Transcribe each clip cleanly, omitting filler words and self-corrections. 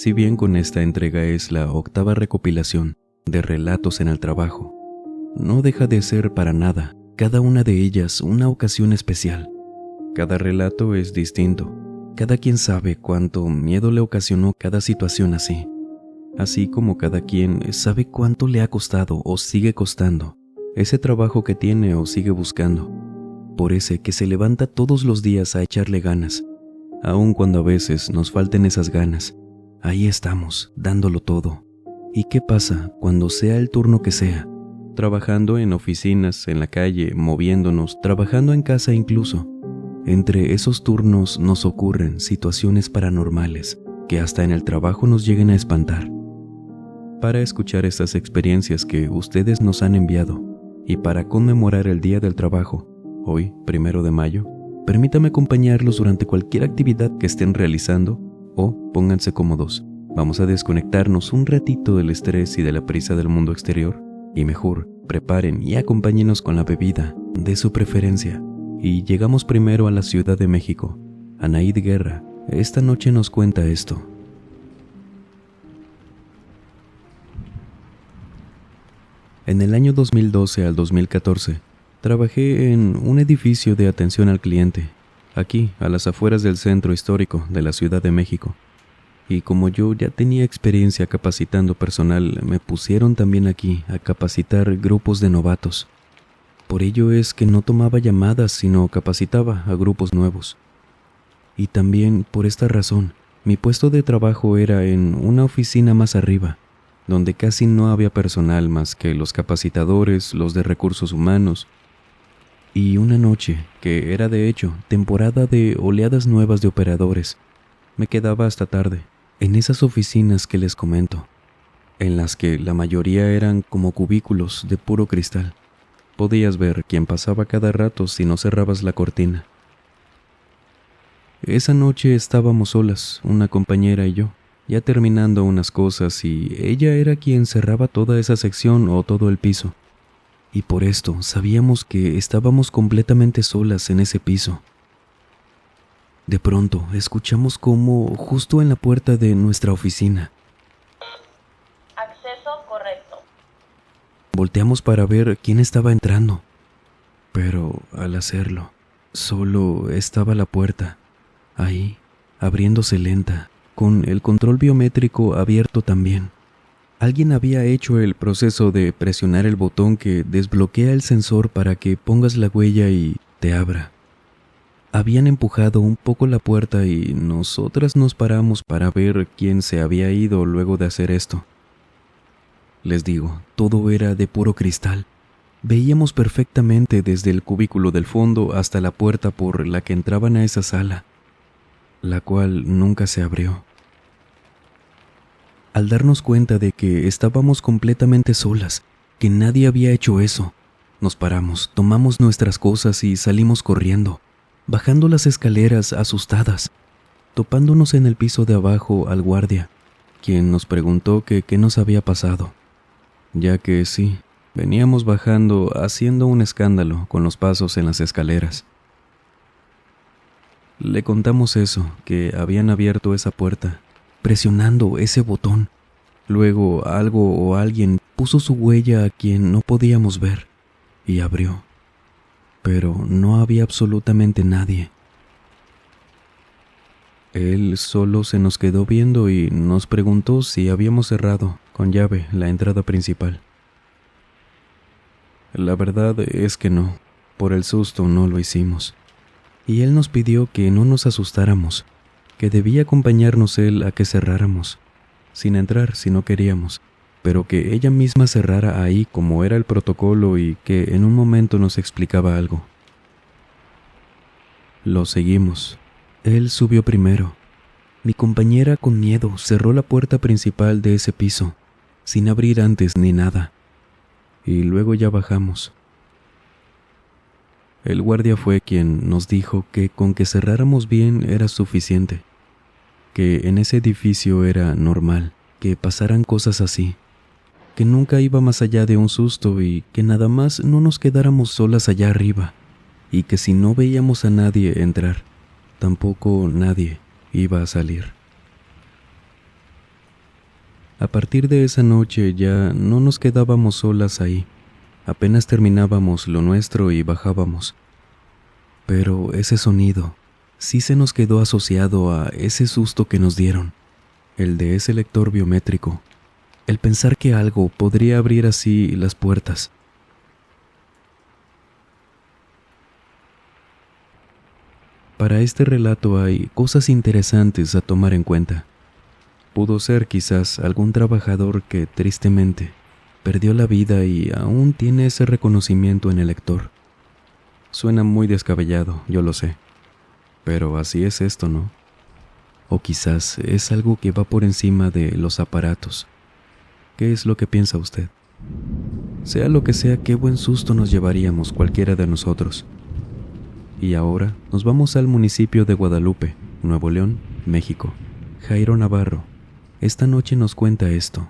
Si bien con esta entrega es la 8ª recopilación de relatos en el trabajo, no deja de ser para nada cada una de ellas una ocasión especial. Cada relato es distinto. Cada quien sabe cuánto miedo le ocasionó cada situación así como cada quien sabe cuánto le ha costado o sigue costando ese trabajo que tiene o sigue buscando, por ese que se levanta todos los días a echarle ganas, aun cuando a veces nos falten esas ganas. Ahí estamos, dándolo todo. ¿Y qué pasa cuando sea el turno que sea? Trabajando en oficinas, en la calle, moviéndonos, trabajando en casa incluso. Entre esos turnos nos ocurren situaciones paranormales que hasta en el trabajo nos lleguen a espantar. Para escuchar estas experiencias que ustedes nos han enviado y para conmemorar el Día del Trabajo, hoy, 1 de mayo, permítame acompañarlos durante cualquier actividad que estén realizando o pónganse cómodos. Vamos a desconectarnos un ratito del estrés y de la prisa del mundo exterior y mejor, preparen y acompáñenos con la bebida de su preferencia. Y llegamos primero a la Ciudad de México. Anaid Guerra esta noche nos cuenta esto. En el año 2012 al 2014, trabajé en un edificio de atención al cliente, aquí a las afueras del centro histórico de la Ciudad de México. Y como yo ya tenía experiencia capacitando personal, me pusieron también aquí a capacitar grupos de novatos. Por ello es que no tomaba llamadas, sino capacitaba a grupos nuevos. Y también por esta razón, mi puesto de trabajo era en una oficina más arriba, donde casi no había personal más que los capacitadores, los de recursos humanos. Y una noche, que era de hecho temporada de oleadas nuevas de operadores, me quedaba hasta tarde, en esas oficinas que les comento, en las que la mayoría eran como cubículos de puro cristal. Podías ver quién pasaba cada rato si no cerrabas la cortina. Esa noche estábamos solas, una compañera y yo, ya terminando unas cosas, y ella era quien cerraba toda esa sección o todo el piso. Y por esto sabíamos que estábamos completamente solas en ese piso. De pronto escuchamos como justo en la puerta de nuestra oficina. Acceso correcto. Volteamos para ver quién estaba entrando, pero al hacerlo, solo estaba la puerta, ahí, abriéndose lenta, con el control biométrico abierto también. Alguien había hecho el proceso de presionar el botón que desbloquea el sensor para que pongas la huella y te abra. Habían empujado un poco la puerta y nosotras nos paramos para ver quién se había ido luego de hacer esto. Les digo, todo era de puro cristal. Veíamos perfectamente desde el cubículo del fondo hasta la puerta por la que entraban a esa sala, la cual nunca se abrió. Al darnos cuenta de que estábamos completamente solas, que nadie había hecho eso, nos paramos, tomamos nuestras cosas y salimos corriendo, bajando las escaleras asustadas, topándonos en el piso de abajo al guardia, quien nos preguntó que qué nos había pasado, ya que sí, veníamos bajando haciendo un escándalo con los pasos en las escaleras. Le contamos eso, que habían abierto esa puerta, presionando ese botón. Luego algo o alguien puso su huella a quien no podíamos ver y abrió. Pero no había absolutamente nadie. Él solo se nos quedó viendo y nos preguntó si habíamos cerrado con llave la entrada principal. La verdad es que no, por el susto no lo hicimos. Y él nos pidió que no nos asustáramos, que debía acompañarnos él a que cerráramos, sin entrar si no queríamos, pero que ella misma cerrara ahí como era el protocolo y que en un momento nos explicaba algo. Lo seguimos. Él subió primero. Mi compañera con miedo cerró la puerta principal de ese piso, sin abrir antes ni nada, y luego ya bajamos. El guardia fue quien nos dijo que con que cerráramos bien era suficiente, que en ese edificio era normal que pasaran cosas así, que nunca iba más allá de un susto y que nada más no nos quedáramos solas allá arriba, y que si no veíamos a nadie entrar, tampoco nadie iba a salir. A partir de esa noche ya no nos quedábamos solas ahí. Apenas terminábamos lo nuestro y bajábamos. Pero ese sonido sí se nos quedó asociado a ese susto que nos dieron, el de ese lector biométrico, el pensar que algo podría abrir así las puertas. Para este relato hay cosas interesantes a tomar en cuenta. Pudo ser quizás algún trabajador que tristemente perdió la vida y aún tiene ese reconocimiento en el lector. Suena muy descabellado, yo lo sé, pero así es esto, ¿no? O quizás es algo que va por encima de los aparatos. ¿Qué es lo que piensa usted? Sea lo que sea, qué buen susto nos llevaríamos cualquiera de nosotros. Y ahora nos vamos al municipio de Guadalupe, Nuevo León, México. Jairo Navarro esta noche nos cuenta esto.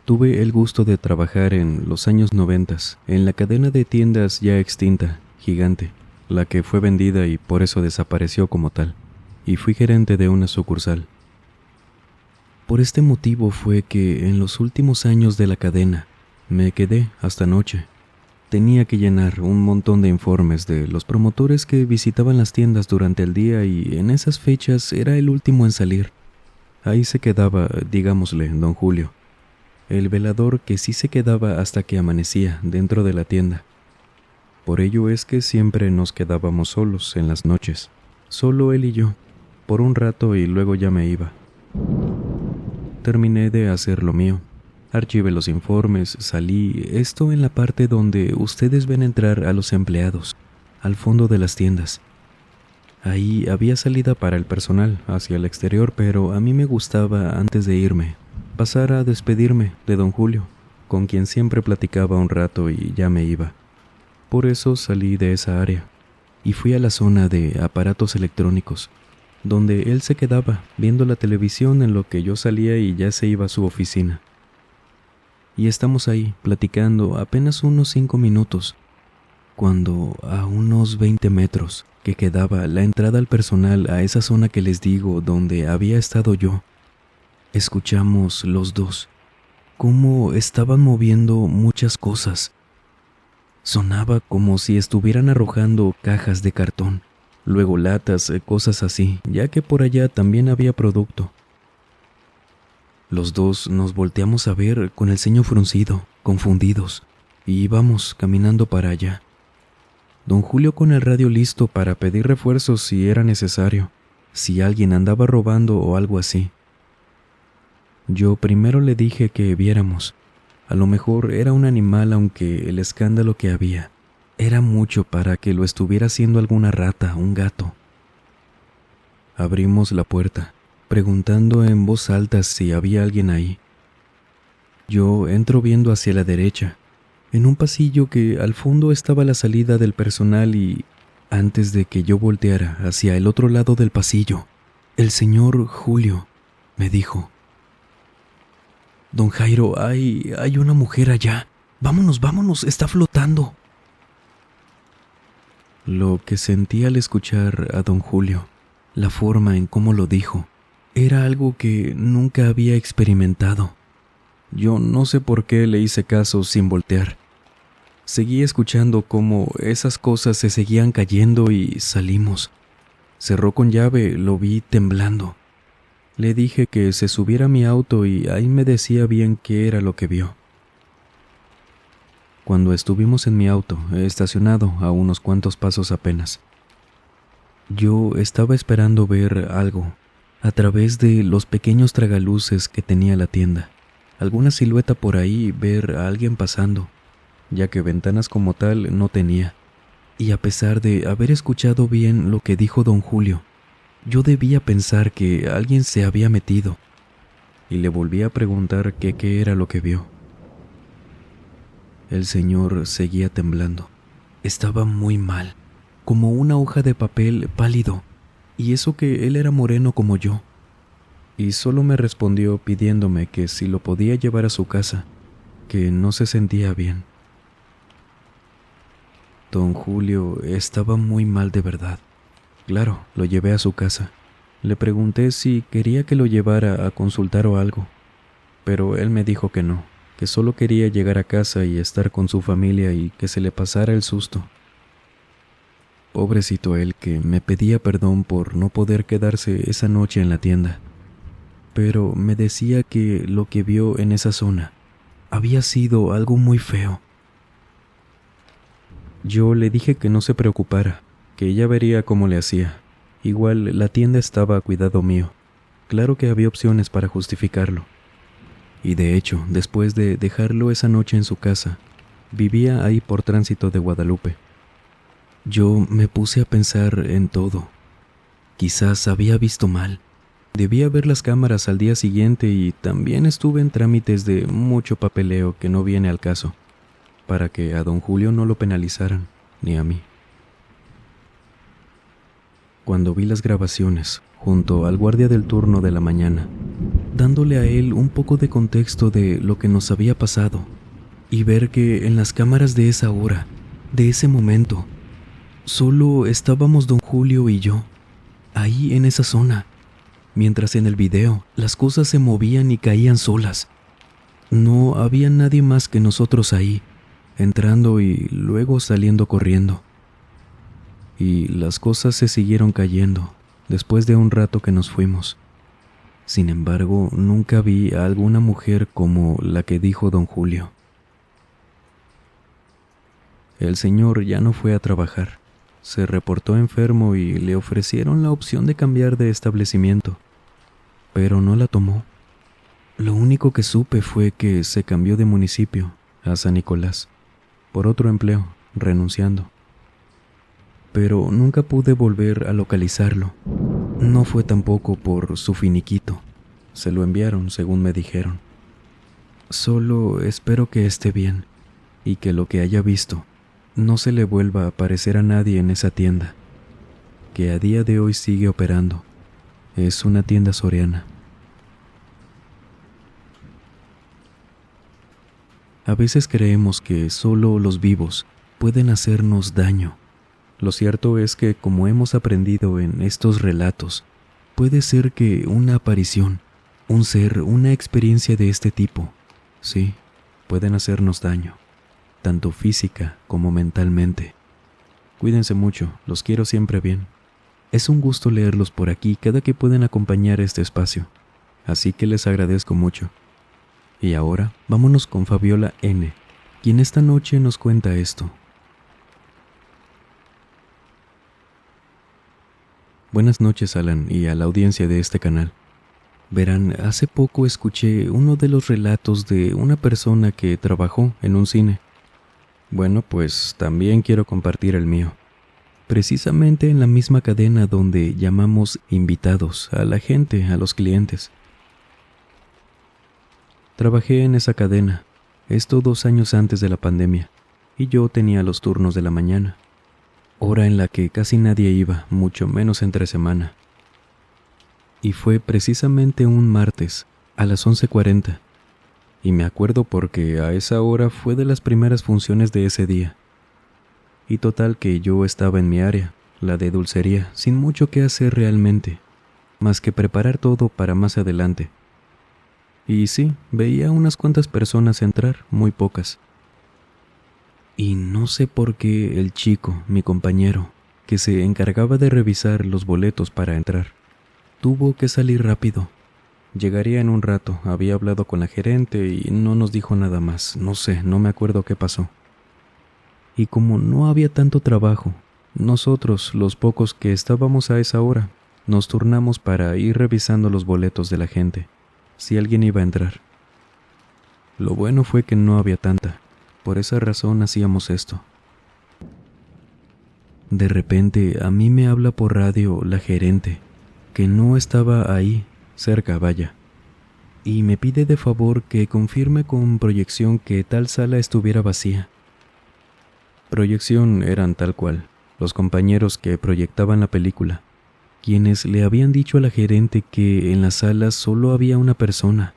Tuve el gusto de trabajar en los años 90 en la cadena de tiendas ya extinta, Gigante, la que fue vendida y por eso desapareció como tal, y fui gerente de una sucursal. Por este motivo fue que en los últimos años de la cadena me quedé hasta noche. Tenía que llenar un montón de informes de los promotores que visitaban las tiendas durante el día y en esas fechas era el último en salir. Ahí se quedaba, digámosle, don Julio, el velador que sí se quedaba hasta que amanecía dentro de la tienda. Por ello es que siempre nos quedábamos solos en las noches, solo él y yo, por un rato y luego ya me iba. Terminé de hacer lo mío. Archivé los informes, salí, esto en la parte donde ustedes ven entrar a los empleados, al fondo de las tiendas. Ahí había salida para el personal, hacia el exterior, pero a mí me gustaba, antes de irme, pasar a despedirme de don Julio, con quien siempre platicaba un rato y ya me iba. Por eso salí de esa área, y fui a la zona de aparatos electrónicos, donde él se quedaba viendo la televisión en lo que yo salía y ya se iba a su oficina. Y estamos ahí, platicando apenas unos 5 minutos, cuando a unos 20 metros que quedaba la entrada al personal a esa zona que les digo donde había estado yo, escuchamos los dos cómo estaban moviendo muchas cosas. Sonaba como si estuvieran arrojando cajas de cartón, luego latas, cosas así, ya que por allá también había producto. Los dos nos volteamos a ver con el ceño fruncido, confundidos, y íbamos caminando para allá. Don Julio con el radio listo para pedir refuerzos si era necesario, si alguien andaba robando o algo así. Yo primero le dije que viéramos. A lo mejor era un animal, aunque el escándalo que había era mucho para que lo estuviera haciendo alguna rata, un gato. Abrimos la puerta, preguntando en voz alta si había alguien ahí. Yo entro viendo hacia la derecha, en un pasillo que al fondo estaba la salida del personal y, antes de que yo volteara hacia el otro lado del pasillo, el señor Julio me dijo: «Don Jairo, hay una mujer allá. Vámonos, está flotando». Lo que sentí al escuchar a don Julio, la forma en cómo lo dijo, era algo que nunca había experimentado. Yo no sé por qué le hice caso sin voltear. Seguí escuchando cómo esas cosas se seguían cayendo y salimos. Cerró con llave, lo vi temblando. Le dije que se subiera a mi auto y ahí me decía bien qué era lo que vio. Cuando estuvimos en mi auto, estacionado a unos cuantos pasos apenas, yo estaba esperando ver algo a través de los pequeños tragaluces que tenía la tienda, alguna silueta por ahí, ver a alguien pasando, ya que ventanas como tal no tenía. Y a pesar de haber escuchado bien lo que dijo don Julio, yo debía pensar que alguien se había metido, y le volví a preguntar qué era lo que vio. El señor seguía temblando. Estaba muy mal, como una hoja de papel pálido, y eso que él era moreno como yo. Y solo me respondió pidiéndome que si lo podía llevar a su casa, que no se sentía bien. Don Julio estaba muy mal de verdad. Claro, lo llevé a su casa. Le pregunté si quería que lo llevara a consultar o algo, pero él me dijo que no, que solo quería llegar a casa y estar con su familia y que se le pasara el susto. Pobrecito él, que me pedía perdón por no poder quedarse esa noche en la tienda, pero me decía que lo que vio en esa zona había sido algo muy feo. Yo le dije que no se preocupara, que ella vería cómo le hacía. Igual la tienda estaba a cuidado mío. Claro que había opciones para justificarlo. Y de hecho, después de dejarlo esa noche en su casa, vivía ahí por tránsito de Guadalupe. Yo me puse a pensar en todo. Quizás había visto mal. Debía ver las cámaras al día siguiente y también estuve en trámites de mucho papeleo que no viene al caso, para que a don Julio no lo penalizaran, ni a mí. Cuando vi las grabaciones, junto al guardia del turno de la mañana, dándole a él un poco de contexto de lo que nos había pasado, y ver que en las cámaras de esa hora, de ese momento, solo estábamos don Julio y yo, ahí en esa zona, mientras en el video las cosas se movían y caían solas. No había nadie más que nosotros ahí, entrando y luego saliendo corriendo. Y las cosas se siguieron cayendo después de un rato que nos fuimos. Sin embargo, nunca vi a alguna mujer como la que dijo don Julio. El señor ya no fue a trabajar. Se reportó enfermo y le ofrecieron la opción de cambiar de establecimiento, pero no la tomó. Lo único que supe fue que se cambió de municipio a San Nicolás por otro empleo, renunciando. Pero nunca pude volver a localizarlo. No fue tampoco por su finiquito. Se lo enviaron, según me dijeron. Solo espero que esté bien y que lo que haya visto no se le vuelva a aparecer a nadie en esa tienda, que a día de hoy sigue operando. Es una tienda soriana. A veces creemos que solo los vivos pueden hacernos daño. Lo cierto es que, como hemos aprendido en estos relatos, puede ser que una aparición, un ser, una experiencia de este tipo, sí, pueden hacernos daño, tanto física como mentalmente. Cuídense mucho, los quiero siempre bien. Es un gusto leerlos por aquí cada que pueden acompañar este espacio, así que les agradezco mucho. Y ahora, vámonos con Fabiola N., quien esta noche nos cuenta esto. Buenas noches, Alan, y a la audiencia de este canal. Verán, hace poco escuché uno de los relatos de una persona que trabajó en un cine. Bueno, pues también quiero compartir el mío. Precisamente en la misma cadena donde llamamos invitados a la gente, a los clientes. Trabajé en esa cadena, esto 2 años antes de la pandemia, y yo tenía los turnos de la mañana. Hora en la que casi nadie iba, mucho menos entre semana. Y fue precisamente un martes, a las 11:40, y me acuerdo porque a esa hora fue de las primeras funciones de ese día. Y total que yo estaba en mi área, la de dulcería, sin mucho que hacer realmente, más que preparar todo para más adelante. Y sí, veía unas cuantas personas entrar, muy pocas. Y no sé por qué el chico, mi compañero, que se encargaba de revisar los boletos para entrar, tuvo que salir rápido. Llegaría en un rato, había hablado con la gerente y no nos dijo nada más, no sé, no me acuerdo qué pasó. Y como no había tanto trabajo, nosotros, los pocos que estábamos a esa hora, nos turnamos para ir revisando los boletos de la gente, si alguien iba a entrar. Lo bueno fue que no había tanta. Por esa razón hacíamos esto. De repente a mí me habla por radio la gerente, que no estaba ahí, cerca, vaya, y me pide de favor que confirme con proyección que tal sala estuviera vacía. Proyección eran tal cual, los compañeros que proyectaban la película, quienes le habían dicho a la gerente que en la sala solo había una persona.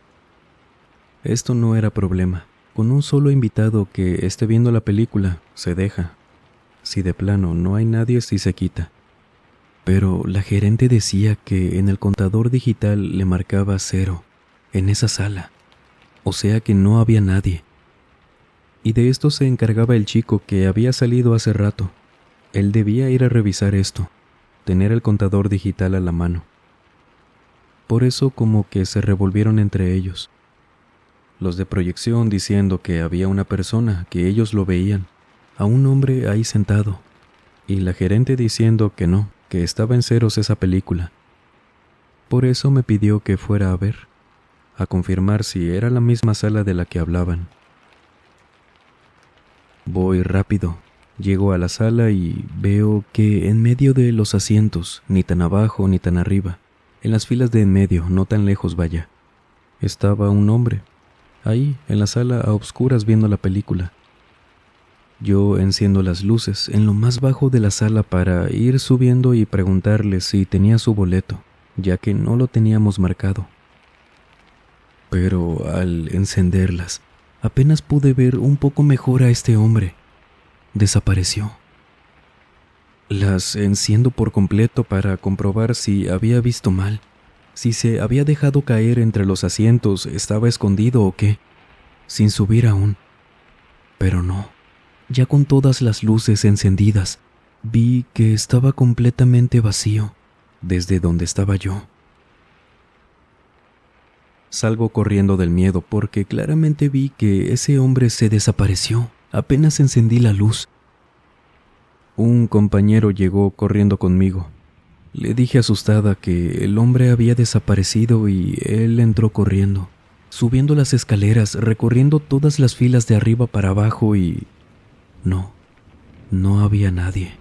Esto no era problema. Con un solo invitado que esté viendo la película, se deja. Si de plano no hay nadie, sí se quita. pero la gerente decía que en el contador digital le marcaba 0 en esa sala, o sea que no había nadie. Y de esto se encargaba el chico que había salido hace rato. Él debía ir a revisar esto, tener el contador digital a la mano. Por eso como que se revolvieron entre ellos. Los de proyección diciendo que había una persona, que ellos lo veían, a un hombre ahí sentado, y la gerente diciendo que no, que estaba en ceros esa película. Por eso me pidió que fuera a ver, a confirmar si era la misma sala de la que hablaban. Voy rápido, llego a la sala y veo que en medio de los asientos, ni tan abajo ni tan arriba, en las filas de en medio, no tan lejos vaya, estaba un hombre, ahí en la sala a obscuras viendo la película. Yo enciendo las luces en lo más bajo de la sala para ir subiendo y preguntarle si tenía su boleto, ya que no lo teníamos marcado. Pero al encenderlas, apenas pude ver un poco mejor a este hombre. Desapareció. Las enciendo por completo para comprobar si había visto mal, si se había dejado caer entre los asientos, estaba escondido o qué, sin subir aún. Pero no. Ya con todas las luces encendidas, vi que estaba completamente vacío, desde donde estaba yo. Salgo corriendo del miedo porque claramente vi que ese hombre se desapareció, apenas encendí la luz. Un compañero llegó corriendo conmigo. Le dije asustada que el hombre había desaparecido y él entró corriendo, subiendo las escaleras, recorriendo todas las filas de arriba para abajo y... No había nadie.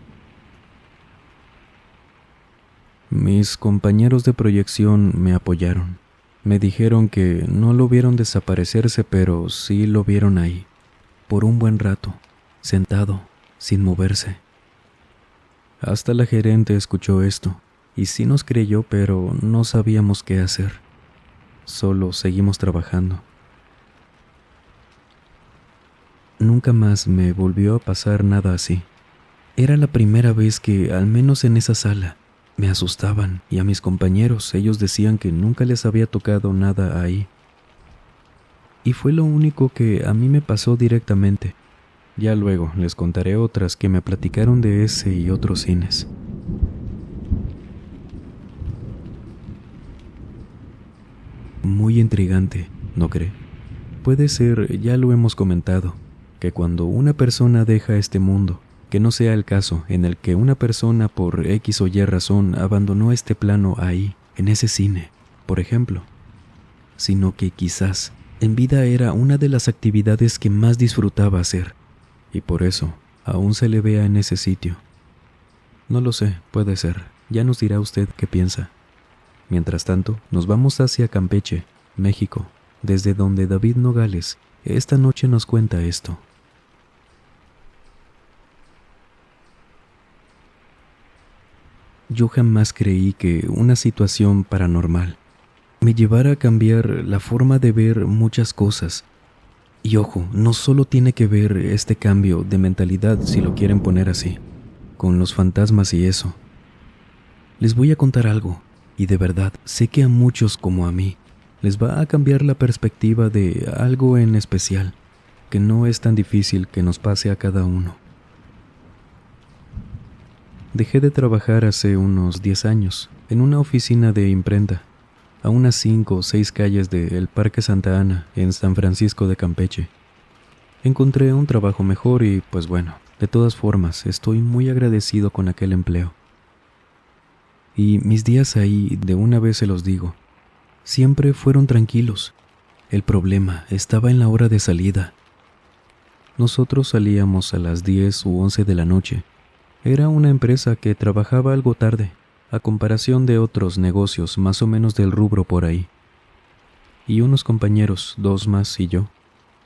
Mis compañeros de proyección me apoyaron. Me dijeron que no lo vieron desaparecerse, pero sí lo vieron ahí, por un buen rato, sentado, sin moverse. Hasta la gerente escuchó esto, y sí nos creyó, pero no sabíamos qué hacer. Solo seguimos trabajando. Nunca más me volvió a pasar nada así. Era la primera vez que, al menos en esa sala, me asustaban y a mis compañeros ellos decían que nunca les había tocado nada ahí. Y fue lo único que a mí me pasó directamente. Ya luego les contaré otras que me platicaron de ese y otros cines. Muy intrigante, ¿no cree? Puede ser, ya lo hemos comentado, que cuando una persona deja este mundo, que no sea el caso en el que una persona por X o Y razón abandonó este plano ahí, en ese cine, por ejemplo, sino que quizás en vida era una de las actividades que más disfrutaba hacer, y por eso aún se le vea en ese sitio. No lo sé, puede ser, ya nos dirá usted qué piensa. Mientras tanto, nos vamos hacia Campeche, México, desde donde David Nogales esta noche nos cuenta esto. Yo jamás creí que una situación paranormal me llevara a cambiar la forma de ver muchas cosas. Y ojo, no solo tiene que ver este cambio de mentalidad, si lo quieren poner así, con los fantasmas y eso. Les voy a contar algo, y de verdad sé que a muchos como a mí les va a cambiar la perspectiva de algo en especial, que no es tan difícil que nos pase a cada uno. Dejé de trabajar hace unos 10 años en una oficina de imprenta, a unas 5 o 6 calles del Parque Santa Ana, en San Francisco de Campeche. Encontré un trabajo mejor y, pues bueno, de todas formas, estoy muy agradecido con aquel empleo. Y mis días ahí, de una vez se los digo, siempre fueron tranquilos. El problema estaba en la hora de salida. Nosotros salíamos a las 10 u 11 de la noche. Era una empresa que trabajaba algo tarde, a comparación de otros negocios más o menos del rubro por ahí. Y unos compañeros, 2 más y yo,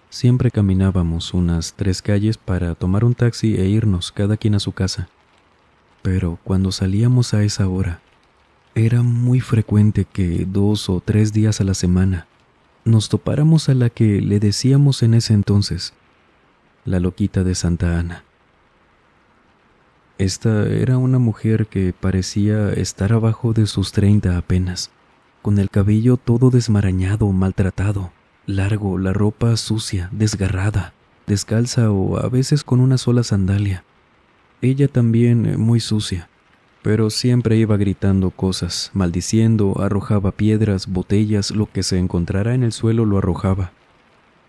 siempre caminábamos unas 3 calles para tomar un taxi e irnos cada quien a su casa. Pero cuando salíamos a esa hora, era muy frecuente que 2 o 3 días a la semana nos topáramos a la que le decíamos en ese entonces, la loquita de Santa Ana. Esta era una mujer que parecía estar abajo de sus 30 apenas, con el cabello todo desmarañado, maltratado, largo, la ropa sucia, desgarrada, descalza o a veces con una sola sandalia. Ella también muy sucia, pero siempre iba gritando cosas, maldiciendo, arrojaba piedras, botellas, lo que se encontrara en el suelo lo arrojaba.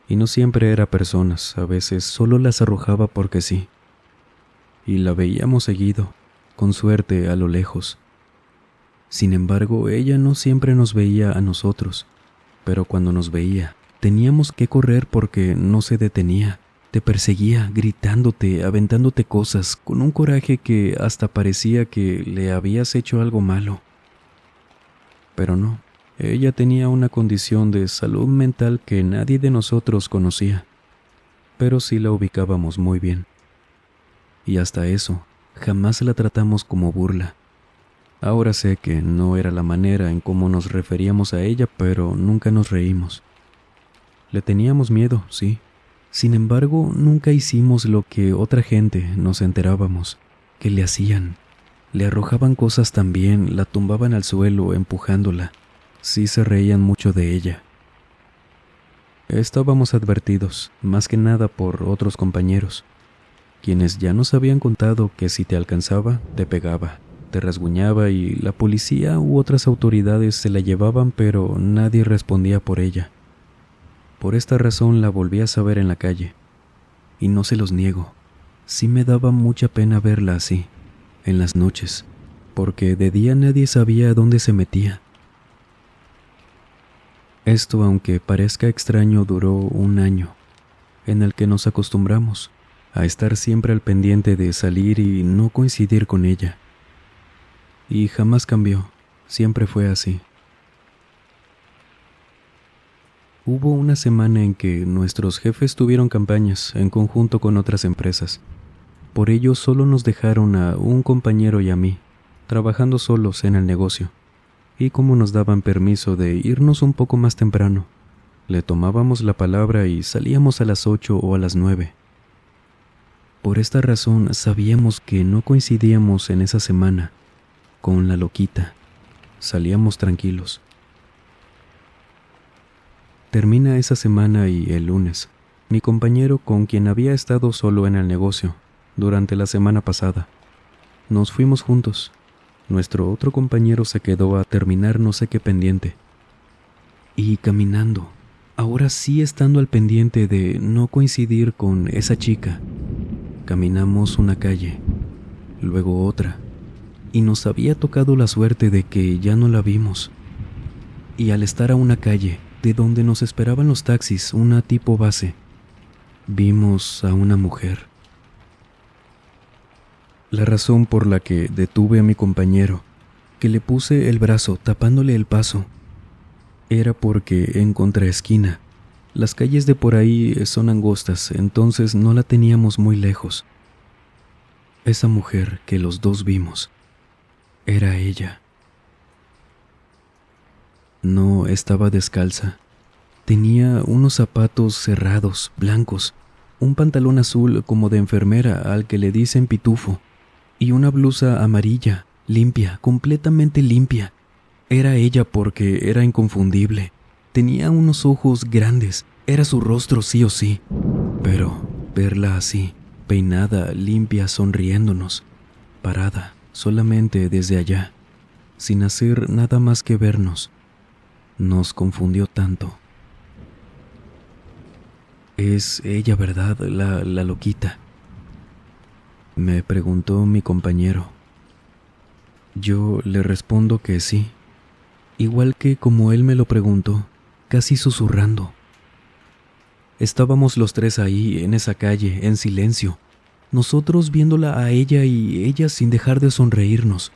Y no siempre era personas, a veces solo las arrojaba porque sí. Y la veíamos seguido, con suerte a lo lejos. Sin embargo, ella no siempre nos veía a nosotros, pero cuando nos veía, teníamos que correr porque no se detenía. Te perseguía, gritándote, aventándote cosas, con un coraje que hasta parecía que le habías hecho algo malo. Pero no, ella tenía una condición de salud mental que nadie de nosotros conocía, pero sí la ubicábamos muy bien. Y hasta eso, jamás la tratamos como burla. Ahora sé que no era la manera en cómo nos referíamos a ella, pero nunca nos reímos. Le teníamos miedo, sí. Sin embargo, nunca hicimos lo que otra gente nos enterábamos, que le hacían. Le arrojaban cosas también, la tumbaban al suelo, empujándola. Sí se reían mucho de ella. Estábamos advertidos, más que nada por otros compañeros, quienes ya nos habían contado que si te alcanzaba, te pegaba, te rasguñaba y la policía u otras autoridades se la llevaban, pero nadie respondía por ella. Por esta razón la volví a saber en la calle. Y no se los niego, sí me daba mucha pena verla así, en las noches, porque de día nadie sabía a dónde se metía. Esto, aunque parezca extraño, duró un año, en el que nos acostumbramos a estar siempre al pendiente de salir y no coincidir con ella. Y jamás cambió, siempre fue así. Hubo una semana en que nuestros jefes tuvieron campañas en conjunto con otras empresas. Por ello solo nos dejaron a un compañero y a mí, trabajando solos en el negocio. Y como nos daban permiso de irnos un poco más temprano, le tomábamos la palabra y salíamos a las 8 o a las 9. Por esta razón sabíamos que no coincidíamos en esa semana con la loquita. Salíamos tranquilos. Termina esa semana y el lunes, mi compañero con quien había estado solo en el negocio durante la semana pasada, nos fuimos juntos. Nuestro otro compañero se quedó a terminar no sé qué pendiente. Y caminando, ahora sí estando al pendiente de no coincidir con esa chica, caminamos una calle, luego otra, y nos había tocado la suerte de que ya no la vimos. Y al estar a una calle, de donde nos esperaban los taxis, una tipo base, vimos a una mujer. La razón por la que detuve a mi compañero, que le puse el brazo tapándole el paso, era porque en contraesquina, las calles de por ahí son angostas, entonces no la teníamos muy lejos. Esa mujer que los dos vimos, era ella. No estaba descalza. Tenía unos zapatos cerrados, blancos, un pantalón azul como de enfermera al que le dicen pitufo, y una blusa amarilla, limpia, completamente limpia. Era ella porque era inconfundible. Tenía unos ojos grandes, era su rostro sí o sí. Pero verla así, peinada, limpia, sonriéndonos, parada, solamente desde allá, sin hacer nada más que vernos, nos confundió tanto. Es ella, ¿verdad? La loquita, me preguntó mi compañero. Yo le respondo que sí, igual que como él me lo preguntó, casi susurrando. Estábamos los tres ahí, en esa calle, en silencio, nosotros viéndola a ella y ella sin dejar de sonreírnos,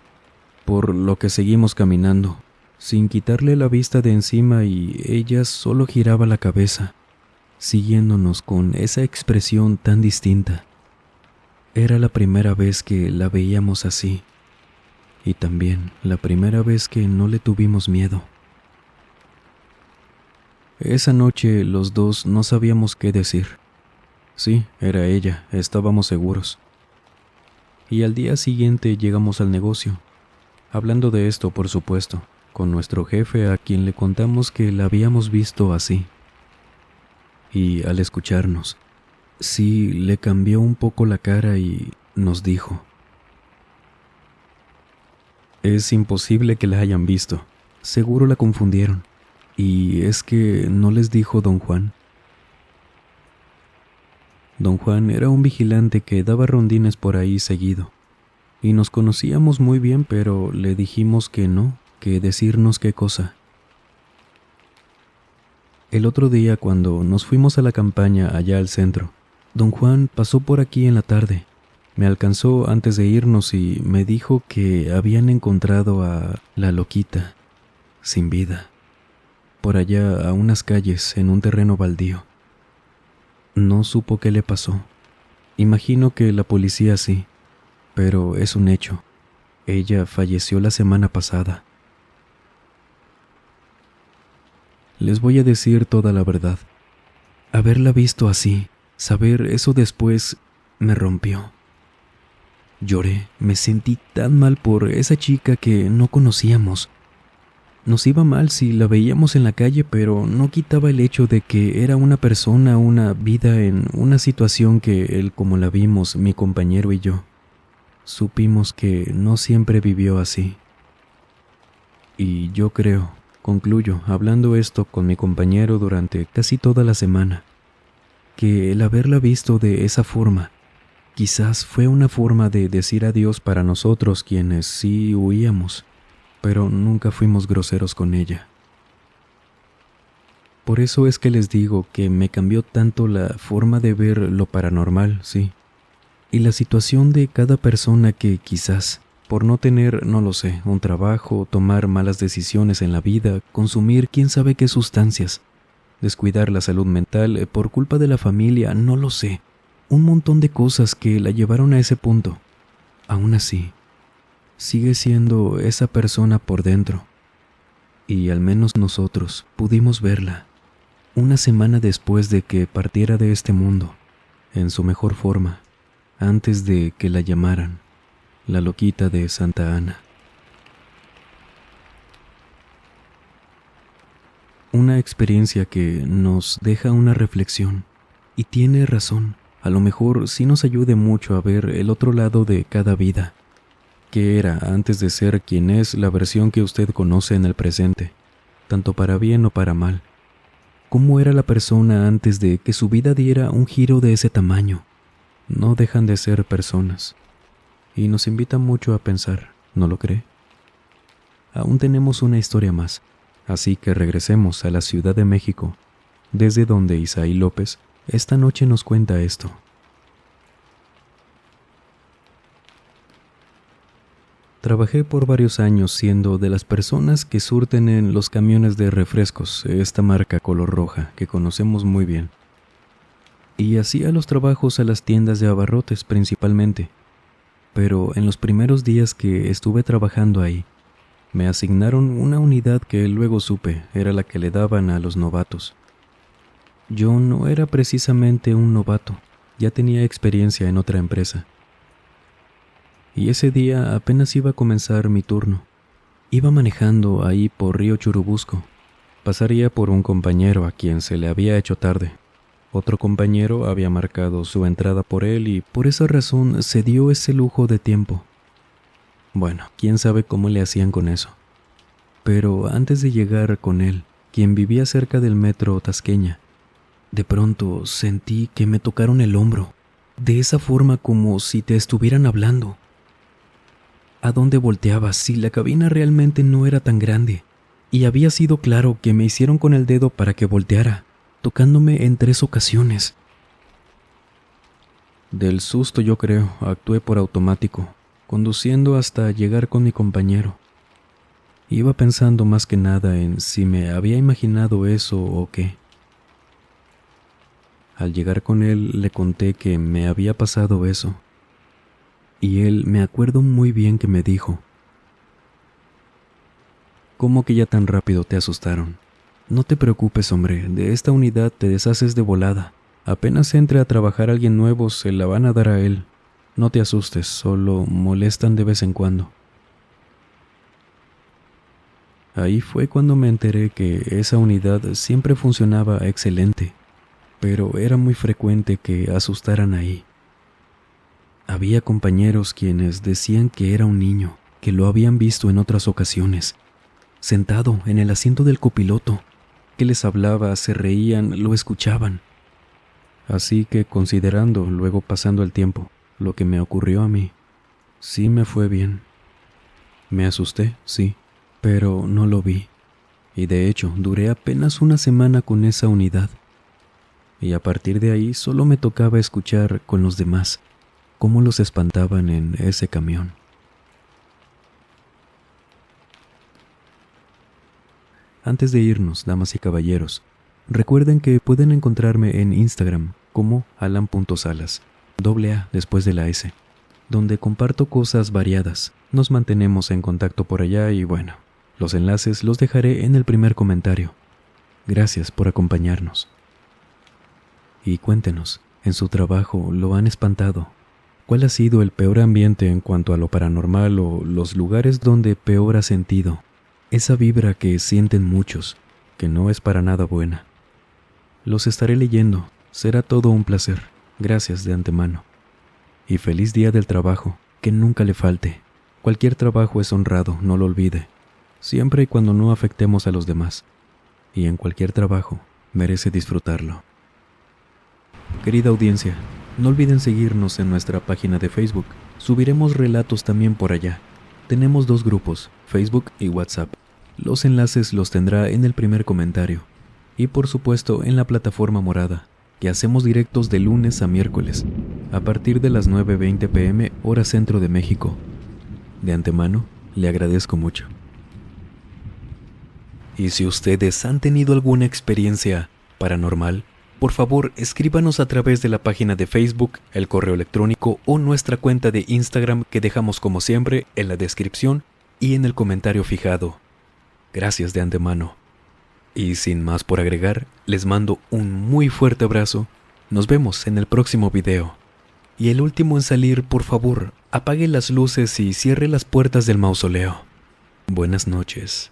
por lo que seguimos caminando, sin quitarle la vista de encima, y ella solo giraba la cabeza, siguiéndonos con esa expresión tan distinta. Era la primera vez que la veíamos así, y también la primera vez que no le tuvimos miedo. Esa noche los dos no sabíamos qué decir. Sí, era ella, estábamos seguros. y al día siguiente llegamos al negocio. Hablando de esto, por supuesto, con nuestro jefe a quien le contamos que la habíamos visto así. Y al escucharnos, sí le cambió un poco la cara y nos dijo: es imposible que la hayan visto, seguro la confundieron. Y es que no les dijo don Juan. Don Juan era un vigilante que daba rondines por ahí seguido, y nos conocíamos muy bien, pero le dijimos que no, que decirnos qué cosa. El otro día, cuando nos fuimos a la campaña allá al centro, don Juan pasó por aquí en la tarde. Me alcanzó antes de irnos y me dijo que habían encontrado a la loquita, sin vida, por allá a unas calles en un terreno baldío. No supo qué le pasó. Imagino que la policía sí, pero es un hecho. Ella falleció la semana pasada. Les voy a decir toda la verdad. Haberla visto así, saber eso después, me rompió. Lloré, me sentí tan mal por esa chica que no conocíamos. Nos iba mal si la veíamos en la calle, pero no quitaba el hecho de que era una persona, una vida en una situación que él, como la vimos, mi compañero y yo, supimos que no siempre vivió así. Y yo creo, concluyo, hablando esto con mi compañero durante casi toda la semana, que el haberla visto de esa forma, quizás fue una forma de decir adiós para nosotros quienes sí huíamos, pero nunca fuimos groseros con ella. Por eso es que les digo que me cambió tanto la forma de ver lo paranormal, sí, y la situación de cada persona que quizás, por no tener, no lo sé, un trabajo, tomar malas decisiones en la vida, consumir quién sabe qué sustancias, descuidar la salud mental por culpa de la familia, no lo sé, un montón de cosas que la llevaron a ese punto. Aún así, sigue siendo esa persona por dentro, y al menos nosotros pudimos verla una semana después de que partiera de este mundo, en su mejor forma, antes de que la llamaran la loquita de Santa Ana. Una experiencia que nos deja una reflexión, y tiene razón, a lo mejor sí nos ayude mucho a ver el otro lado de cada vida. ¿Qué era antes de ser quien es la versión que usted conoce en el presente, tanto para bien o para mal? ¿Cómo era la persona antes de que su vida diera un giro de ese tamaño? No dejan de ser personas, y nos invita mucho a pensar, ¿no lo cree? Aún tenemos una historia más, así que regresemos a la Ciudad de México, desde donde Isaí López esta noche nos cuenta esto. Trabajé por varios años siendo de las personas que surten en los camiones de refrescos, esta marca color roja que conocemos muy bien. Y hacía los trabajos a las tiendas de abarrotes principalmente. Pero en los primeros días que estuve trabajando ahí, me asignaron una unidad que luego supe era la que le daban a los novatos. Yo no era precisamente un novato, ya tenía experiencia en otra empresa. Y ese día apenas iba a comenzar mi turno. Iba manejando ahí por Río Churubusco. Pasaría por un compañero a quien se le había hecho tarde. Otro compañero había marcado su entrada por él y por esa razón se dio ese lujo de tiempo. Bueno, quién sabe cómo le hacían con eso. Pero antes de llegar con él, quien vivía cerca del metro Tasqueña, de pronto sentí que me tocaron el hombro, de esa forma como si te estuvieran hablando. ¿A dónde volteabas si la cabina realmente no era tan grande? Y había sido claro que me hicieron con el dedo para que volteara, tocándome en 3 ocasiones. Del susto, yo creo, actué por automático, conduciendo hasta llegar con mi compañero. Iba pensando más que nada en si me había imaginado eso o qué. Al llegar con él le conté que me había pasado eso. Y él, me acuerdo muy bien que me dijo: ¿cómo que ya tan rápido te asustaron? No te preocupes, hombre, de esta unidad te deshaces de volada. Apenas entre a trabajar alguien nuevo, se la van a dar a él. No te asustes, solo molestan de vez en cuando. Ahí fue cuando me enteré que esa unidad siempre funcionaba excelente, pero era muy frecuente que asustaran ahí. Había compañeros quienes decían que era un niño, que lo habían visto en otras ocasiones, sentado en el asiento del copiloto, que les hablaba, se reían, lo escuchaban. Así que considerando, luego pasando el tiempo, lo que me ocurrió a mí, sí me fue bien. Me asusté, sí, pero no lo vi. Y de hecho, duré apenas una semana con esa unidad. Y a partir de ahí solo me tocaba escuchar con los demás cómo los espantaban en ese camión. Antes de irnos, damas y caballeros, recuerden que pueden encontrarme en Instagram como alan.salas, A después de la S, donde comparto cosas variadas. Nos mantenemos en contacto por allá y bueno, los enlaces los dejaré en el primer comentario. Gracias por acompañarnos. Y cuéntenos, ¿en su trabajo lo han espantado? ¿Cuál ha sido el peor ambiente en cuanto a lo paranormal o los lugares donde peor ha sentido esa vibra que sienten muchos, que no es para nada buena? Los estaré leyendo, será todo un placer. Gracias de antemano. Y feliz día del trabajo, que nunca le falte. Cualquier trabajo es honrado, no lo olvide, siempre y cuando no afectemos a los demás. Y en cualquier trabajo, merece disfrutarlo. Querida audiencia, no olviden seguirnos en nuestra página de Facebook. Subiremos relatos también por allá. Tenemos 2 grupos, Facebook y WhatsApp. Los enlaces los tendrá en el primer comentario. Y por supuesto en la plataforma morada, que hacemos directos de lunes a miércoles, a partir de las 9:20 p.m. hora centro de México. De antemano, le agradezco mucho. Y si ustedes han tenido alguna experiencia paranormal, por favor escríbanos a través de la página de Facebook, el correo electrónico o nuestra cuenta de Instagram que dejamos como siempre en la descripción y en el comentario fijado. Gracias de antemano. Y sin más por agregar, les mando un muy fuerte abrazo. Nos vemos en el próximo video. Y el último en salir, por favor, apague las luces y cierre las puertas del mausoleo. Buenas noches.